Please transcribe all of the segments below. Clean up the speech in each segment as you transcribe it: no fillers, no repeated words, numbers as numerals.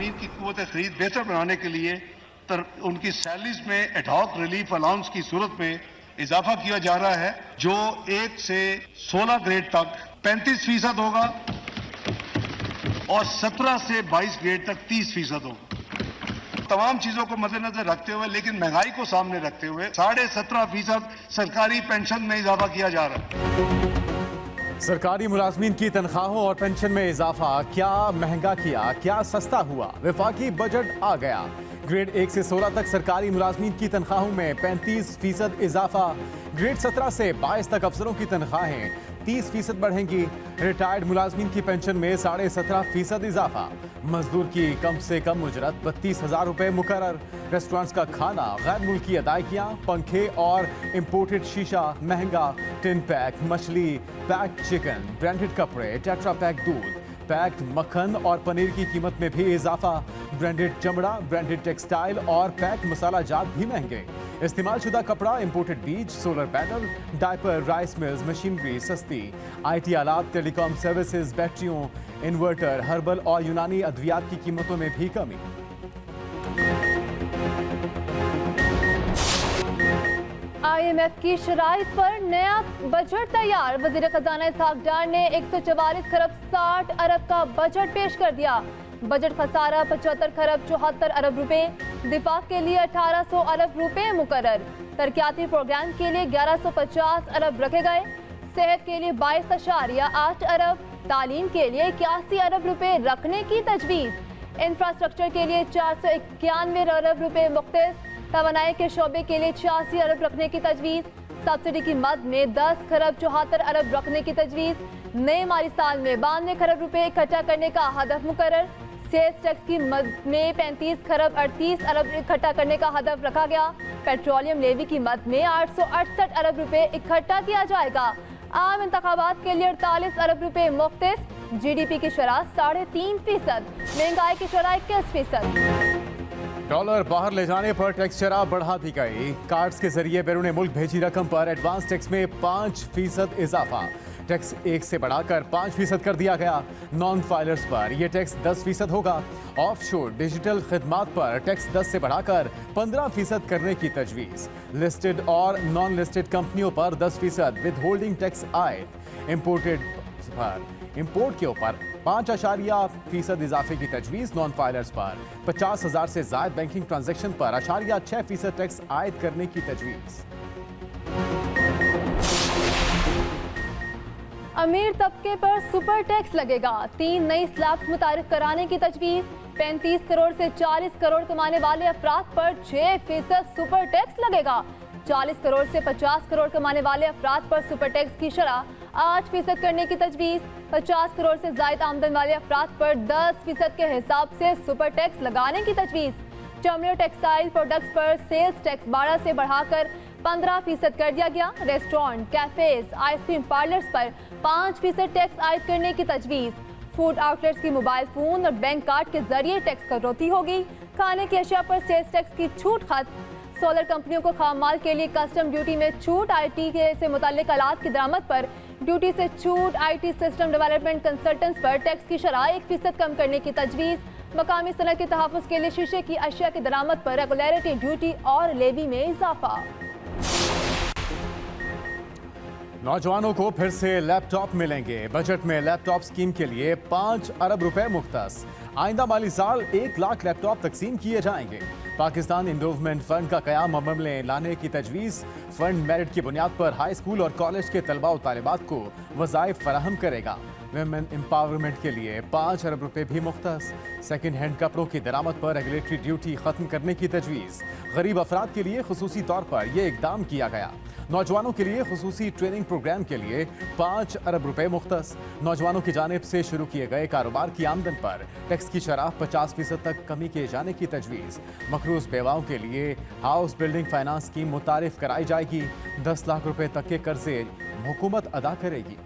मुलाजमीन की क़ुव्वत खरीद बेहतर बनाने के लिए उनकी सैलरीज में एडहॉक रिलीफ अलाउंस की सूरत में इजाफा किया जा रहा है, जो 1 से 16 ग्रेड तक 35% होगा और 17 से 22 ग्रेड तक 30% होगा। तमाम चीजों को मद्देनजर रखते हुए लेकिन महंगाई को सामने रखते हुए 17.5% सरकारी पेंशन में इजाफा किया जा रहा है। सरकारी मुलाजमीन की तनख्वाहों और पेंशन में इजाफा क्या महंगा किया, क्या सस्ता हुआ? वफाकी बजट आ गया। ग्रेड 1 से 16 तक सरकारी मुलाजमीन की तनख्वाहों में 35% इजाफा। ग्रेड 17 से 22 तक अफसरों की तनख्वाहें 30% बढ़ेंगी। रिटायर्ड मुलाजमीन की पेंशन में 17.5% इजाफा। मजदूर की कम से कम उजरत 32,000 रुपये मुकर्रर। रेस्टोरेंट्स का खाना, गैर मुल्की अदायगियाँ, पंखे और इम्पोर्टेड शीशा महंगा। टिन पैक मछली, पैक्ड चिकन, ब्रांडेड कपड़े, टेट्रा पैक दूध, पैक्ड मक्खन और पनीर की कीमत में भी इजाफा। ब्रांडेड चमड़ा, ब्रांडेड टेक्सटाइल और पैक्ड मसाला जात भी महंगे। इस्तेमाल शुदा कपड़ा, इम्पोर्टेड बीज, solar panel, diaper, rice mills, machinery सस्ती। IT आलात, टेलीकॉम सर्विसेज, बैटरियों, इन्वर्टर, हर्बल और यूनानी अद्वियात की कीमतों में भी कमी। IMF की शराइत पर नया बजट तैयार। वजीर खजाना इसहाक डार ने 144 खरब 60 अरब का बजट पेश कर दिया। बजट खसारा 75 खरब 74 अरब रुपए। दिफा के लिए 1800 अरब रुपए मुकर्रर। तरक्याती प्रोग्राम के लिए 1150 अरब रखे गए। सेहत के लिए 22.8 अरब। तालीम के लिए 81 अरब रुपए रखने की तजवीज़। इंफ्रास्ट्रक्चर के लिए 491 अरब रुपए मुख्तस। तवानाई के शोबे के लिए 86 अरब रखने की तजवीज़। सब्सिडी की मद में 10 खरब 74 अरब रखने की तजवीज़। नए माली साल में 92 खरब रुपए इकट्ठा करने का हदफ मुकर्रर। सेल्स टैक्स की मद में 35 खरब 38 अरब इकट्ठा करने का हदफ रखा गया। पेट्रोलियम लेवी की मद में 868 अरब रुपए इकट्ठा किया जाएगा। आम इंतखाबात के लिए 48 अरब रुपए मुख्तस। GDP की शरह 3.5%। महंगाई की शरह 21%। डॉलर बाहर ले जाने पर टैक्स शरह बढ़ा दी गई। कार्ड्स के जरिए बैरून मुल्क भेजी रकम पर एडवांस टैक्स में 5% इजाफा। टैक्स 1 से बढ़ाकर 5% कर दिया गया। नॉन फाइलर्स पर यह टैक्स 10% होगा। ऑफशोर डिजिटल खिदमात पर टैक्स 10 से बढ़ाकर 15% करने की तजवीज़। लिस्टेड और नॉन लिस्टेड कंपनियों पर 10% विद होल्डिंग टैक्स आयद। इम्पोर्ट के ऊपर 5% इजाफे की तजवीज़। नॉन फाइलर्स पर 50,000 से ज़ायद बैंकिंग ट्रांजैक्शन पर 6% टैक्स आयद करने की तजवीज़। अमीर तबके पर सुपर टैक्स लगेगा। 3 नई स्लैब्स मुतारिफ कराने की तजवीज़। 35 करोड़ से 40 करोड़ कमाने वाले अफराद पर 6% सुपर टैक्स लगेगा। 40 करोड़ से 50 करोड़ कमाने वाले अफराद पर सुपर टैक्स की शरह 8% करने की तजवीज़। 50 करोड़ से ज़ायद आमदन वाले अफराद पर 10% के हिसाब से सुपर टैक्स लगाने की तजवीज़। चमड़े और टेक्सटाइल प्रोडक्ट्स पर सेल्स टैक्स 12 से बढ़ाकर 15% कर दिया गया। रेस्टोरेंट, कैफेज, आइसक्रीम पार्लर्स पर 5% टैक्स आयद करने की तजवीज़। फूड आउटलेट्स की मोबाइल फोन और बैंक कार्ड के जरिए टैक्स कटौती होगी। खाने की अशिया पर सेल्स टैक्स की छूट खत्म। सोलर कंपनियों को खाम माल के लिए कस्टम ड्यूटी में छूट। IT से मुताल्लिक आलात की दरामद पर ड्यूटी से छूट। IT सिस्टम डेवलपमेंट कंसल्टेंट्स पर टैक्स की शरह 1% कम करने की तजवीज़। मकामी सनत के तहफ़्फ़ुज़ के लिए शीशे की अशिया की दरामद पर रेगुलरिटी ड्यूटी और लेवी में इजाफा। नौजवानों को फिर से लैपटॉप मिलेंगे। बजट में लैपटॉप स्कीम के लिए 5 अरब रुपए मुख्तस। आइंदा माली साल 1 लाख लैपटॉप तकसीम किए जाएंगे। पाकिस्तान इंडोवमेंट फंड का क़याम अमल में लाने की तजवीज़। फंड मेरिट की बुनियाद पर हाई स्कूल और कॉलेज के तलबा और तालिबात को वज़ाइफ फराहम करेगा। वेमेन एम्पावरमेंट के लिए 5 अरब रुपए भी मुख्तस। सेकेंड हैंड कपड़ों की दरामद पर रेगुलेटरी ड्यूटी खत्म करने की तजवीज़। गरीब अफराद के लिए खुसूसी तौर पर यह इकदाम किया गया। नौजवानों के लिए खुसूसी ट्रेनिंग प्रोग्राम के लिए 5 अरब रुपए मुख्तस। नौजवानों की जानिब से शुरू किए गए कारोबार की आमदन पर टैक्स की शरह 50% तक कमी किए जाने की तजवीज़। मकरूज बेवाओं के लिए हाउस बिल्डिंग फाइनेंस स्कीम मुतारिफ कराई जाएगी। 10 लाख रुपए तक के कर्जे हुकूमत अदा करेगी।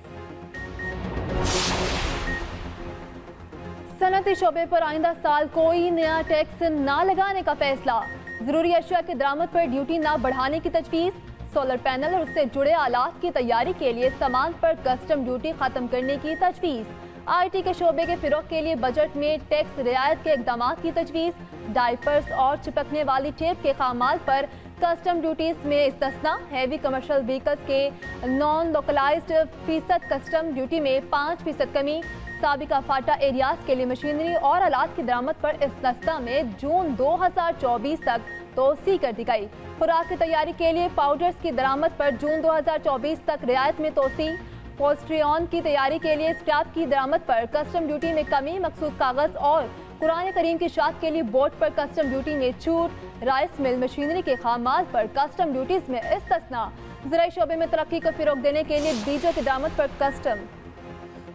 सनती शोबे पर आइंदा साल कोई नया टैक्स ना लगाने का फैसला। जरूरी अशिया की दरामद पर ड्यूटी ना बढ़ाने की तजवीज़। सोलर पैनल और उससे जुड़े आलात की तैयारी के लिए सामान पर कस्टम ड्यूटी खत्म करने की तजवीज़। IT के शोबे के फिरोग के लिए बजट में टैक्स रियायत के इकदाम की तजवीज़, डायपर्स और चिपकने वाली टेप के खामाल पर कस्टम ड्यूटीज में इस्तिस्ना, हैवी कमर्शियल व्हीकल्स के नॉन लोकलाइज्ड फीसद कस्टम ड्यूटी में 5% कमी, साबिका फाटा एरियाज के लिए मशीनरी और आलात की दरामद पर इस्तिस्ना में जून 2024 तक तोसी कर दी गई। खुराक की तैयारी के लिए पाउडर्स की दरामद पर जून 2024 तक रियायत में तोसी, पोस्ट्रियन की तैयारी के लिए स्क्रैप की दरामद पर कस्टम ड्यूटी में कमी, मखसूस कागज और कुरान करीम की शाख के लिए बोर्ड पर कस्टम ड्यूटी में छूट, राइस मिल मशीनरी के खामाल पर कस्टम ड्यूटीज में इस्तिस्ना, ज़राई शोबे में तरक्की को फिरोग देने के लिए बीजों की दरामद पर कस्टम।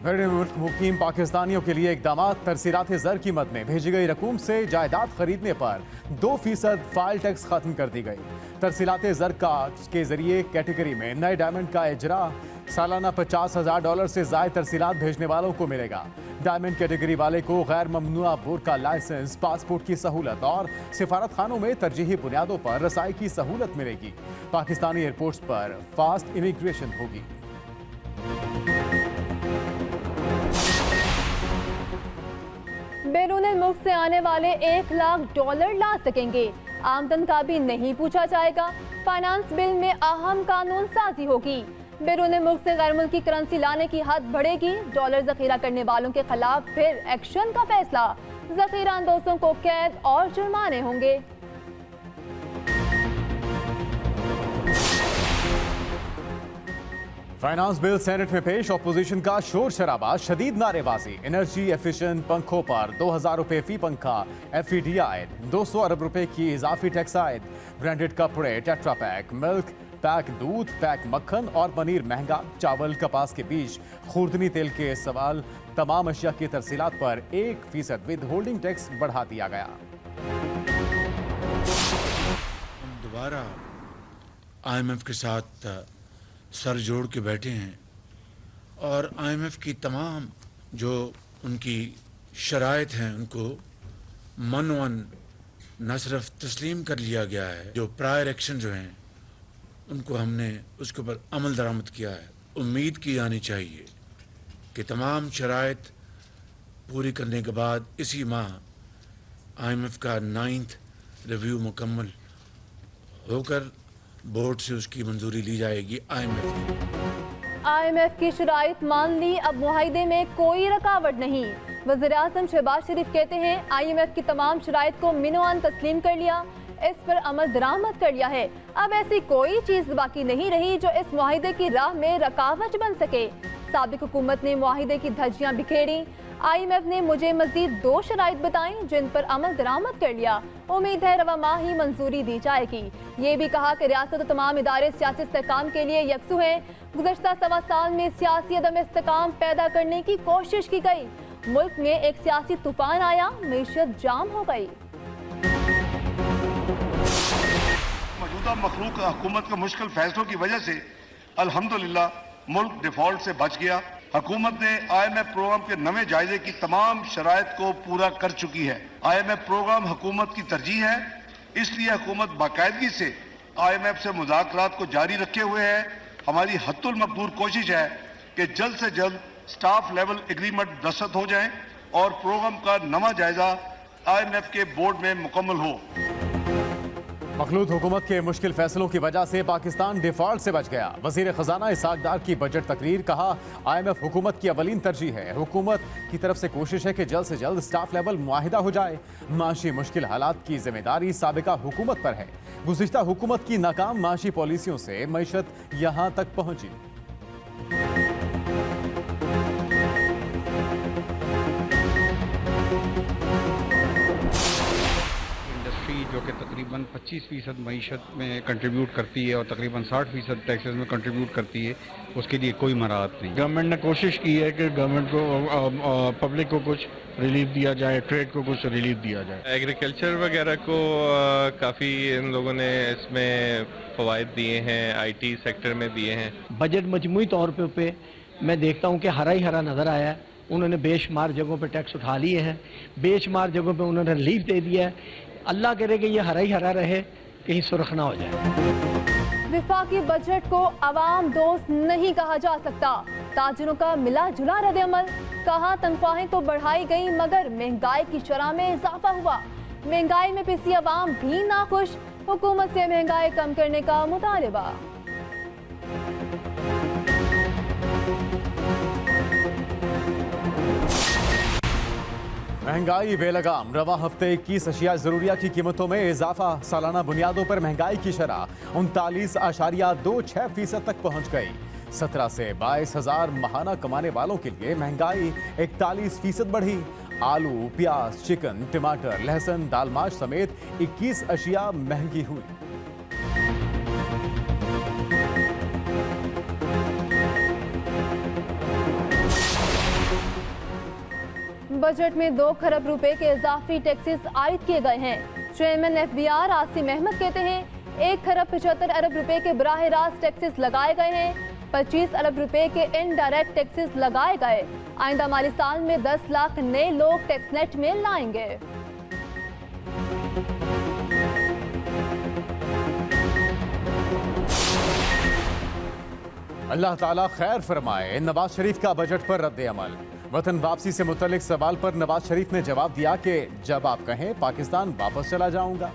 मुकीम पाकिस्तानियों के लिए इकदाम, तरसीलात ज़र की मद में भेजी गई रकूम से जायदाद खरीदने पर 2% फाइल टैक्स खत्म कर दी गई। तरसीलात ज़र के जरिए कैटेगरी में नए डायमंड का इजरा, सालाना $50,000 से ज़ायद तरसीलात भेजने वालों को मिलेगा। डायमंड कैटेगरी वाले को गैर ममनुआ बोर्ड का लाइसेंस, पासपोर्ट की सहूलत और सिफारत खानों में तरजीही बुनियादों पर रसाई की सहूलत मिलेगी। पाकिस्तानी एयरपोर्ट्स पर फास्ट इमिग्रेशन होगी। बैरून मुल्क से आने वाले $1 लाख ला सकेंगे, आमदन का भी नहीं पूछा जाएगा। फाइनेंस बिल में अहम कानून साजी होगी। बैरून मुल्क से गैर मुल्की करेंसी लाने की हद बढ़ेगी। डॉलर जखीरा करने वालों के खिलाफ फिर एक्शन का फैसला, जखीरा अंदोजों को कैद और जुर्माने होंगे। फाइनेंस बिल सेनेट में पेश, ऑपोजिशन का शोर शराबा, शदीद नारेबाजी। एनर्जी एफिशिएंट पंखों पर 2,000 रुपए फी पंखा FED आयद, 200 अरब रुपए की इजाफी टैक्स आयद। ब्रांडेड कपड़े, टेट्रा पैक, मिल्क पैक, दूध पैक, मक्खन और पनीर महंगा। चावल, कपास के बीज, खुर्दनी तेल के सवाल, तमाम अशिया की तरसीलात पर 1% विद होल्डिंग टैक्स बढ़ा दिया गया। दोबारा IMF के साथ सर जोड़ के बैठे हैं और IMF की तमाम जो उनकी शराइत हैं उनको मनवन न सिर्फ तस्लीम कर लिया गया है, जो प्रायर एक्शन जो हैं उनको हमने उसके ऊपर अमल दरामद किया है। उम्मीद की जानी चाहिए कि तमाम शराइत पूरी करने के बाद इसी माह IMF का 9th रिव्यू मुकम्मल होकर बोर्ड से उसकी मंजूरी ली जाएगी। IMF की शराइत मान ली, अब मुआहिदे में कोई रुकावट नहीं। वज़ीर-ए-आज़म शहबाज शरीफ कहते हैं IMF की तमाम शराइत को मिनोअन तस्लीम कर लिया, इस पर अमल दरामद कर लिया है। अब ऐसी कोई चीज बाकी नहीं रही जो इस मुआहिदे की राह में रुकावट बन सके। साबिक हुकूमत ने मुआहिदे की धज्जियां बिखेरी। IMF ने मुझे मजीद 2 शराइत बताई जिन पर अमल दरामद कर लिया। उम्मीद है रवा माह ही मंजूरी दी जाएगी। ये भी कहा कि रियासत और तमाम इदारे सियासी इस्तेहकाम के लिए यकसू हैं। गुज़श्ता 1.25 साल में सियासी अदम इस्तेहकाम पैदा करने की कोशिश की गई। मुल्क में एक सियासी तूफान आया, मईशत जाम हो गई। मौजूदा मखलूक हुकूमत के मुश्किल फैसलों की वजह से अल्हम्दुलिल्लाह मुल्क डिफॉल्ट से बच गया। हुकूमत ने IMF प्रोग्राम के नवे जायजे की तमाम शराइत को पूरा कर चुकी है। IMF प्रोग्राम हुकूमत की तरजीह है, इसलिए हुकूमत बाकायदगी से IMF से मुज़ाकरात को जारी रखे हुए है। हमारी हद्दुल मक़दूर कोशिश है कि जल्द से जल्द स्टाफ लेवल एग्रीमेंट दस्तखत हो जाएं और प्रोग्राम का नवा जायजा IMF के बोर्ड में मुकम्मल हो। मखलूत हुकूमत के मुश्किल फैसलों की वजह से पाकिस्तान डिफॉल्ट से बच गया। वजीर खजाना इसाक डार की बजट तकरीर, कहा IMF हुकूमत की अवलीन तरजीह है। हुकूमत की तरफ से कोशिश है कि जल्द से जल्द स्टाफ लेवल मुआहिदा हो जाए। माशी मुश्किल हालात की जिम्मेदारी साबिका हुकूमत पर है। गुज़िश्ता हुकूमत की नाकाम माशी पॉलिसियों से मईशत यहाँ तक पहुंची। जो कि तकरीबन 25% मईशत में कंट्रीब्यूट करती है और तकरीबन 60% टैक्सेस में कंट्रीब्यूट करती है, उसके लिए कोई मराहत नहीं। गवर्नमेंट ने कोशिश की है कि गवर्नमेंट को पब्लिक को कुछ रिलीफ दिया जाए, ट्रेड को कुछ रिलीफ दिया जाए। एग्रीकल्चर वगैरह को काफ़ी इन लोगों ने इसमें फ़वाइद दिए हैं, IT सेक्टर में दिए हैं। बजट मजमूई तौर पे मैं देखता हूँ कि हरा ही हरा नज़र आया है। उन्होंने बेशुमार जगहों पर टैक्स उठा लिए हैं, बेशुमार जगहों पर उन्होंने रिलीफ दे दिया है। अल्लाह करे कि ये हरा ही हरा रहे, कहीं सुर्ख ना हो जाए। विफाकी बजट को अवाम दोस्त नहीं कहा जा सकता। ताजरों का मिला जुला रद्द अमल, कहा तनख्वाहें तो बढ़ाई गई मगर महंगाई की शरह में इजाफा हुआ। महंगाई में पिसी अवाम भी नाखुश, हुकूमत से महंगाई कम करने का मुतालिबा। महंगाई बेलगाम, रवा हफ्ते 21 अशिया जरूरिया की कीमतों में इजाफा। सालाना बुनियादों पर महंगाई की शरह 39.26% तक पहुंच गई। 17 से 22,000 महाना कमाने वालों के लिए महंगाई 41% बढ़ी। आलू, प्याज, चिकन, टमाटर, लहसुन, दाल माश समेत 21 अशिया महंगी हुई। बजट में 2 खरब रुपए के इजाफी टैक्सेस आयद किए गए हैं। चेयरमैन FBR आसिम अहमद कहते हैं 1 खरब 75 अरब रुपए के बराह रास्त टैक्सेस लगाए गए हैं। 25 अरब रुपए के इनडायरेक्ट टैक्सेस लगाए गए। आइंदा माली साल में 10 लाख नए लोग टैक्स नेट में लाएंगे। अल्लाह ताला खैर फरमाए। नवाज शरीफ का बजट पर रद्द अमल। वतन वापसी से मुतल्लिक सवाल पर नवाज शरीफ ने जवाब दिया कि जब आप कहें पाकिस्तान वापस चला जाऊंगा।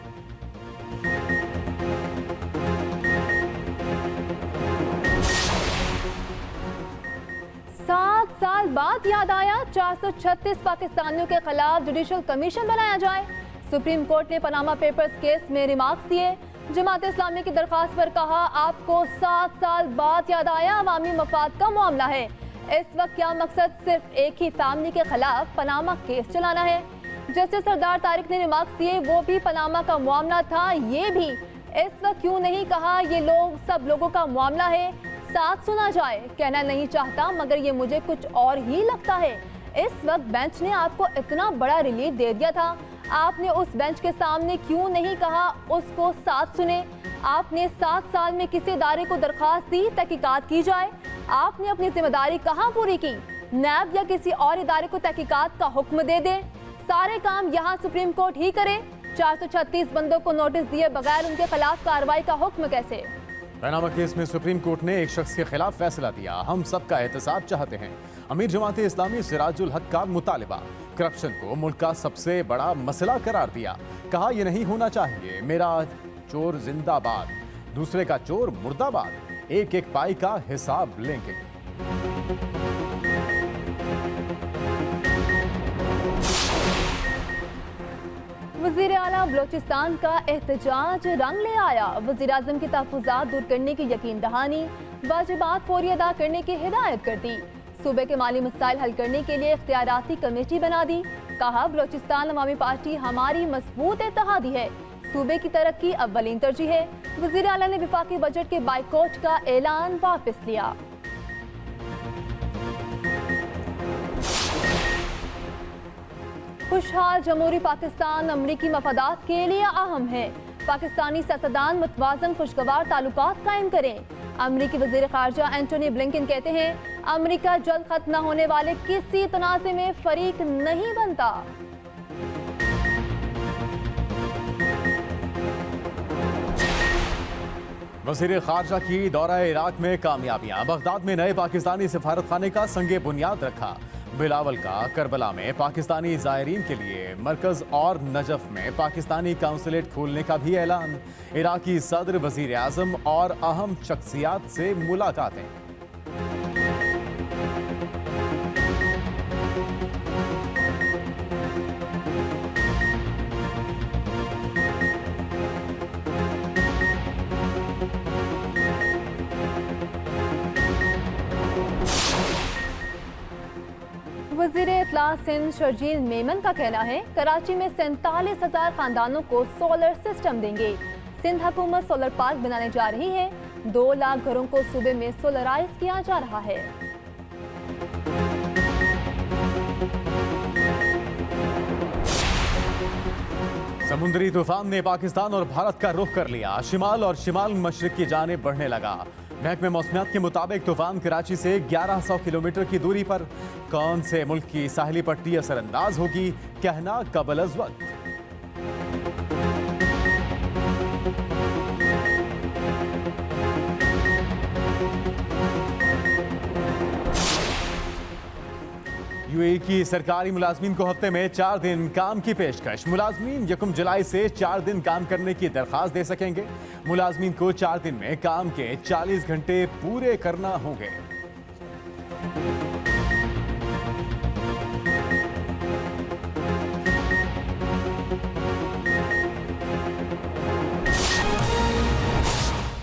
7 साल बाद याद आया 436 पाकिस्तानियों के खिलाफ जुडिशल कमीशन बनाया जाए। सुप्रीम कोर्ट ने पनामा पेपर्स केस में रिमार्क्स दिए। जमात इस्लामी की दरखास्त पर कहा आपको 7 साल बाद याद आया अवामी मफाद का मामला है। इस वक्त क्या मकसद सिर्फ एक ही फैमिली के खिलाफ पनामा केस चलाना है। जस्टिस सरदार तारिक ने रिमार्क्स दिए वो भी पनामा का मामला था, ये भी इस वक्त क्यों नहीं कहा ये लोग सब लोगों का मामला है, साथ सुना जाए। कहना नहीं चाहता मगर ये मुझे कुछ और ही लगता है। इस वक्त बेंच ने आपको इतना बड़ा रिलीफ दे दिया था, आपने उस बेंच के सामने क्यों नहीं कहा उसको साथ सुने। आपने 7 साल में किसी इदारे को दरखास्त दी तहकीकात की जाए, आपने अपनी जिम्मेदारी कहाँ पूरी की। नैब या किसी और इदारे को तहकीकात का हुक्म दे दे, सारे काम यहाँ सुप्रीम कोर्ट ही करे। 436 बंदों को नोटिस दिए बगैर उनके खिलाफ कार्रवाई का हुक्म कैसे। पनामा केस में सुप्रीम कोर्ट ने एक शख्स के खिलाफ फैसला दिया। हम सबका एहतसाब चाहते हैं। अमीर जमात इस्लामी सिराजुल हक का मुतालिबा, करप्शन को मुल्क का सबसे बड़ा मसला करार दिया। कहा यह नहीं होना चाहिए। मेरा चोर जिंदाबाद, दूसरे का चोर मुर्दाबाद, एक एक पाई का हिसाब लेंगे। वजीर आला बलोचिस्तान का एहतजाज रंग ले आया। वजीर आजम की तहफुजात दूर करने की यकीन दहानी, वाजिबात फौरी अदा करने की हिदायत कर दी। सूबे के माली मसाइल हल करने के लिए इख्तियाराती कमेटी बना दी। कहा बलोचिस्तान अवामी पार्टी हमारी मजबूत इत्तेहादी है, सूबे की तरक्की अव्वलीन तरजीह है। वजीर आला ने विफाकी बजट के बाइकॉट का ऐलान वापस लिया। खुशहाल जमहूरी पाकिस्तान अमरीकी मफादात के लिए अहम है। पाकिस्तानी सियासतदान मुतवाज़न खुशगवार ताल्लुकात कायम करें। अमरीकी वज़ीर ख़ारजा एंटोनी ब्लिंकन कहते हैं अमरीका जल्द खत्म न होने वाले किसी तनाज़े में फरीक नहीं बनता। वज़ीर ख़ारजा की दौरा इराक में कामयाबियां। बगदाद में नए पाकिस्तानी सिफारत खाने का संगे बुनियाद रखा। बिलावल का करबला में पाकिस्तानी ज़ायरीन के लिए मरकज़ और नजफ में पाकिस्तानी काउंसलेट खोलने का भी ऐलान। इराकी सदर, वज़ीर आज़म और अहम शख्सियात से मुलाकातें। वज़ीर इत्तला सिंध शर्जील मेमन का कहना है कराची में 47,000 खानदानों को सोलर सिस्टम देंगे। सिंध हुकूमत सोलर पार्क बनाने जा रही है। 2 लाख घरों को सूबे में सोलराइज किया जा रहा है। समुद्री तूफान ने पाकिस्तान और भारत का रुख कर लिया। शिमाल और शिमाल मशरिक की जानिब बढ़ने लगा। महकमे मौसमियात के मुताबिक तूफान कराची से 1100 किलोमीटर की दूरी पर कौन से मुल्क की साहिली पट्टी असरअंदाज होगी, कहना कबल अज़ वक्त। यूएई की सरकारी मुलाजमीन को हफ्ते में 4 दिन काम की पेशकश। मुलाजमीन 1 जुलाई से 4 दिन काम करने की दरखास्त दे सकेंगे। मुलाजमीन को 4 दिन में काम के 40 घंटे पूरे करना होंगे।